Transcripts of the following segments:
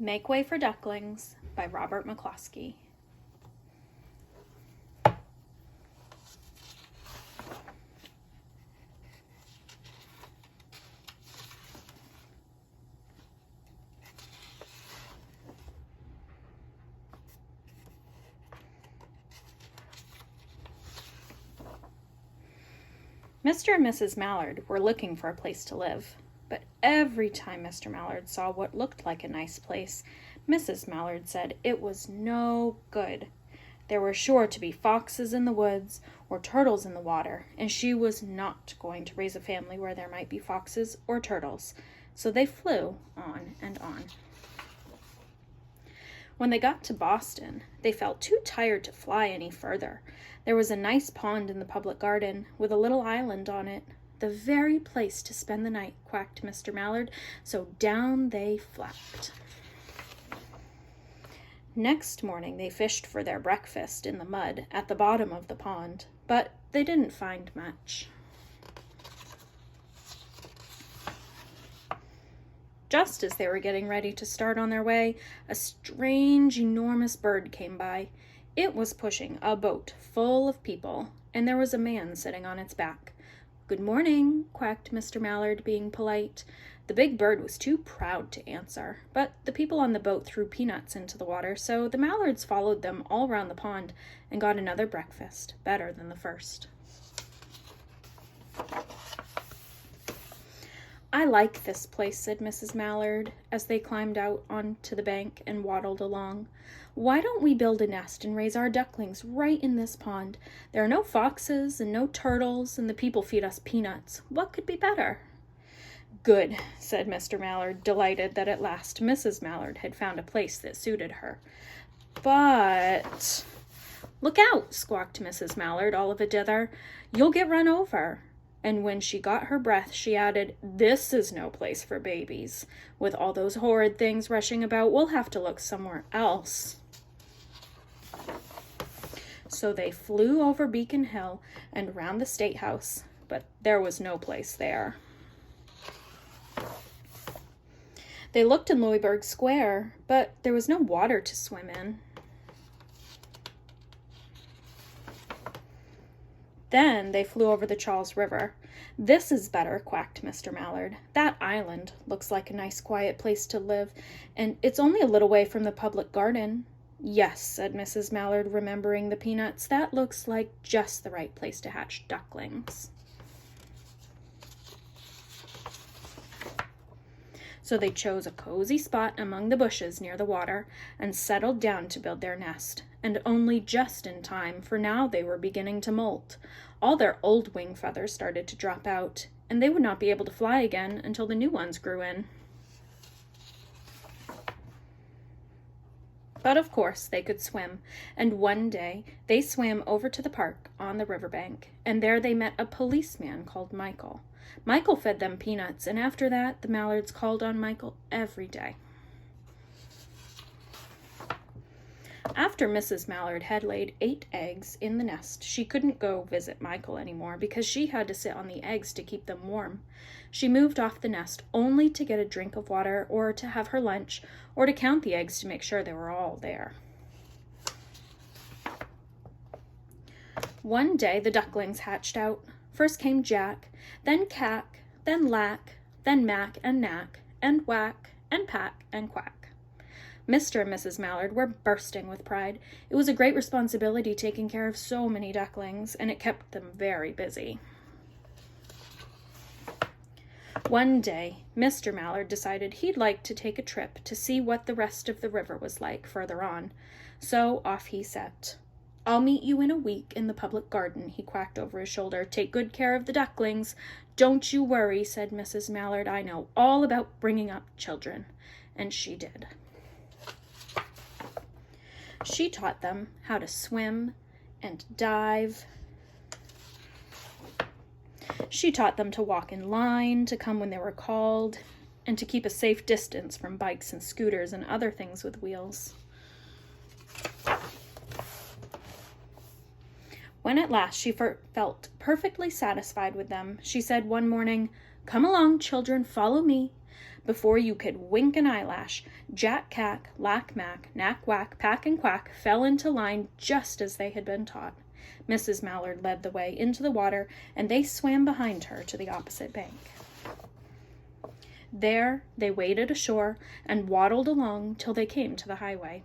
Make Way for Ducklings by Robert McCloskey. Mr. and Mrs. Mallard were looking for a place to live, but every time Mr. Mallard saw what looked like a nice place, Mrs. Mallard said it was no good. There were sure to be foxes in the woods or turtles in the water, and she was not going to raise a family where there might be foxes or turtles. So they flew on and on. When they got to Boston, they felt too tired to fly any further. There was a nice pond in the public garden with a little island on it. The very place to spend the night, quacked Mr. Mallard, so down they flapped. Next morning they fished for their breakfast in the mud at the bottom of the pond, but they didn't find much. Just as they were getting ready to start on their way, a strange, enormous bird came by. It was pushing a boat full of people, and there was a man sitting on its back. "Good morning," quacked Mr. Mallard, being polite. The big bird was too proud to answer, but the people on the boat threw peanuts into the water, so the Mallards followed them all round the pond and got another breakfast, better than the first. "I like this place," said Mrs. Mallard, as they climbed out onto the bank and waddled along. "Why don't we build a nest and raise our ducklings right in this pond? There are no foxes and no turtles, and the people feed us peanuts. What could be better?" "Good," said Mr. Mallard, delighted that at last Mrs. Mallard had found a place that suited her. "But—" "Look out," squawked Mrs. Mallard, all of a dither. "You'll get run over." And when she got her breath, she added, "This is no place for babies. With all those horrid things rushing about, we'll have to look somewhere else." So they flew over Beacon Hill and round the State House, but there was no place there. They looked in Louisburg Square, but there was no water to swim in. Then they flew over the Charles River. "This is better," quacked Mr. Mallard. "That island looks like a nice quiet place to live, and it's only a little way from the public garden." "Yes," said Mrs. Mallard, remembering the peanuts, "that looks like just the right place to hatch ducklings." So they chose a cozy spot among the bushes near the water and settled down to build their nest, and only just in time, for now they were beginning to molt. All their old wing feathers started to drop out, and they would not be able to fly again until the new ones grew in. But of course they could swim, and one day they swam over to the park on the riverbank, and there they met a policeman called Michael. Michael fed them peanuts, and after that the Mallards called on Michael every day. After Mrs. Mallard had laid 8 eggs in the nest, she couldn't go visit Michael anymore because she had to sit on the eggs to keep them warm. She moved off the nest only to get a drink of water or to have her lunch or to count the eggs to make sure they were all there. One day the ducklings hatched out. First came Jack, then Cack, then Lack, then Mack and Knack, and Whack, and Pack, and Quack. Mr. and Mrs. Mallard were bursting with pride. It was a great responsibility taking care of so many ducklings, and it kept them very busy. One day, Mr. Mallard decided he'd like to take a trip to see what the rest of the river was like further on. So off he set. "I'll meet you in a week in the public garden," he quacked over his shoulder. "Take good care of the ducklings." "Don't you worry," said Mrs. Mallard. "I know all about bringing up children." And she did. She taught them how to swim and dive. She taught them to walk in line, to come when they were called, and to keep a safe distance from bikes and scooters and other things with wheels. When at last she felt perfectly satisfied with them, she said one morning, "Come along, children, follow me." Before you could wink an eyelash, Jack Cack, Lack Mack, Knack Whack, Pack and Quack fell into line just as they had been taught. Mrs. Mallard led the way into the water, and they swam behind her to the opposite bank. There they waded ashore and waddled along till they came to the highway.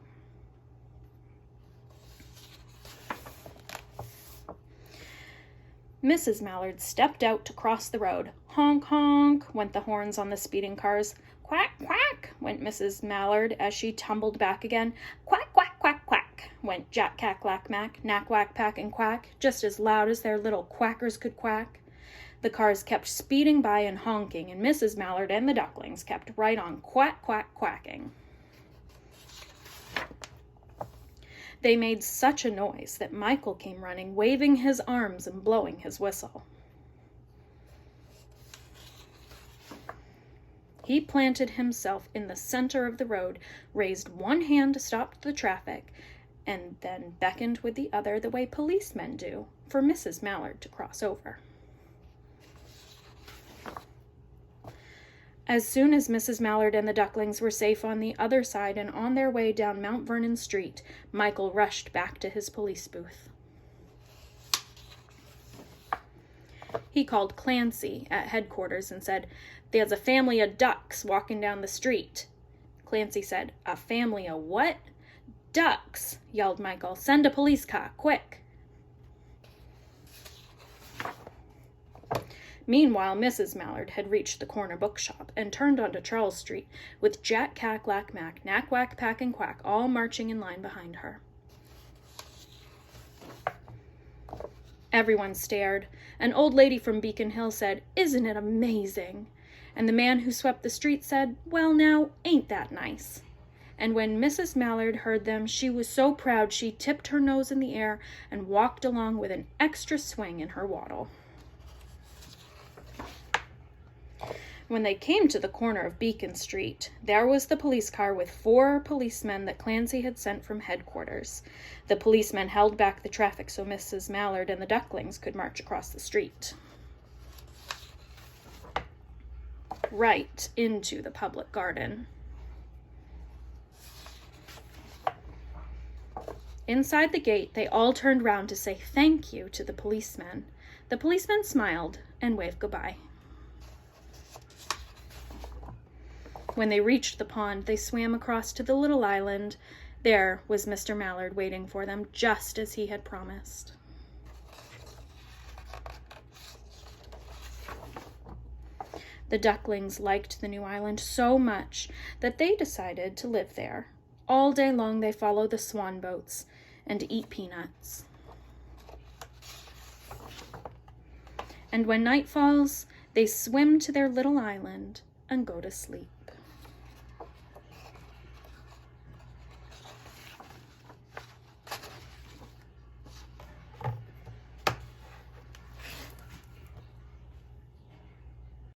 Mrs. Mallard stepped out to cross the road. Honk, honk, went the horns on the speeding cars. Quack, quack, went Mrs. Mallard as she tumbled back again. Quack, quack, quack, quack, went Jack Cack, Lack Mack, Knack Whack, Pack and Quack, just as loud as their little quackers could quack. The cars kept speeding by and honking, and Mrs. Mallard and the Ducklings kept right on quack, quack, quacking. They made such a noise that Michael came running, waving his arms and blowing his whistle. He planted himself in the center of the road, raised one hand to stop the traffic, and then beckoned with the other the way policemen do for Mrs. Mallard to cross over. As soon as Mrs. Mallard and the Ducklings were safe on the other side and on their way down Mount Vernon Street, Michael rushed back to his police booth. He called Clancy at headquarters and said, "There's a family of ducks walking down the street." Clancy said, "A family of what?" "Ducks," yelled Michael. "Send a police car, quick." Meanwhile, Mrs. Mallard had reached the corner bookshop and turned onto Charles Street, with Jack Cack, Lack Mack, Knack Whack, Pack and Quack all marching in line behind her. Everyone stared. An old lady from Beacon Hill said, "Isn't it amazing?" And the man who swept the street said, "Well now, ain't that nice?" And when Mrs. Mallard heard them, she was so proud she tipped her nose in the air and walked along with an extra swing in her waddle. When they came to the corner of Beacon Street, there was the police car with 4 policemen that Clancy had sent from headquarters. The policemen held back the traffic so Mrs. Mallard and the Ducklings could march across the street. Right into the public garden. Inside the gate, they all turned round to say thank you to the policemen. The policemen smiled and waved goodbye. When they reached the pond, they swam across to the little island. There was Mr. Mallard waiting for them, just as he had promised. The Ducklings liked the new island so much that they decided to live there. All day long they follow the swan boats and eat peanuts. And when night falls, they swim to their little island and go to sleep.